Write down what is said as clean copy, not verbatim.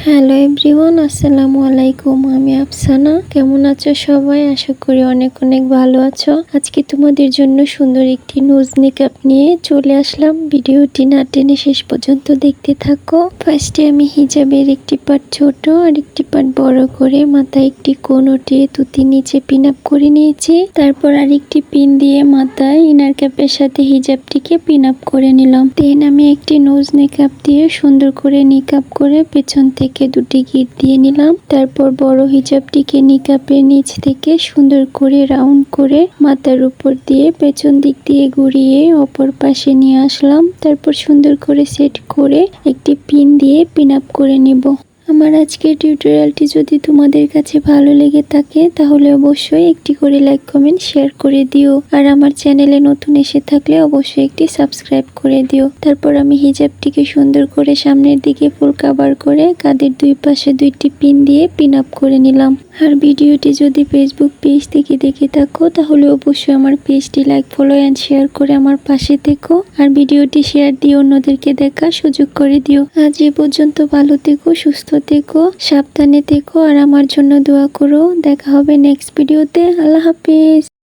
Hello everyone, আসসালামু আলাইকুম। আমি আফসানা। কেমন আছো সবাই? আশা করি অনেক অনেক ভালো আছো। আজকে তোমাদের জন্য সুন্দর একটি নোজ মেকআপ নিয়ে চলে আসলাম। ভিডিওটি না টেনে শেষ পর্যন্ত দেখতে থাকো। ফার্স্টে আমি হিজাবের একটি পার্ট ছোট আর একটি পার্ট বড় করে মাথায় একটি কোণ উঠিয়ে তুতি নিচে পিন আপ করে নিয়েছি। তারপর আরেকটি পিন দিয়ে মাথায় ইনার ক্যাপের সাথে হিজাবটিকে পিন আপ করে নিলাম। দেন আমি একটি নোজ মেকআপ দিয়ে সুন্দর করে নিকাপ করে পেছন থেকে দুটি গিট দিয়ে নিলাম। তারপর বড় হিজাবটিকে নিকাপের নিচ থেকে সুন্দর করে রাউন্ড করে মাথার উপর দিয়ে পেছন দিক দিয়ে ঘুরিয়ে অপর পাশে নিয়ে আসলাম। তারপর সুন্দর করে সেট করে একটি পিন দিয়ে পিন আপ করে নেব। আমার আজকের টিউটোরিয়ালটি যদি তোমাদের কাছে ভালো লেগে থাকে তাহলে অবশ্যই একটি করে লাইক কমেন্ট শেয়ার করে দিও। আর আমার চ্যানেলে নতুন এসে থাকলে অবশ্যই একটি সাবস্ক্রাইব করে দিও। তারপর আমি হিজাবটিকে সুন্দর করে সামনের দিকে ফুল কভার করে কাঁধের দুই পাশে দুইটি পিন দিয়ে পিন আপ করে নিলাম। আর ভিডিওটি যদি ফেসবুক পেজ থেকে দেখে থাকো তাহলে অবশ্যই আমার পেজটি লাইক ফলো অ্যান্ড শেয়ার করে আমার পাশে থেকো। আর ভিডিওটি শেয়ার দিয়ে অন্যদেরকে দেখার সুযোগ করে দিও। আজ এ পর্যন্ত ভালো থেকো, সুস্থ থেকো, সাবধানে থেকো আর আমার জন্য দোয়া করো। দেখা হবে নেক্সট ভিডিওতে। আল্লাহ হাফেজ।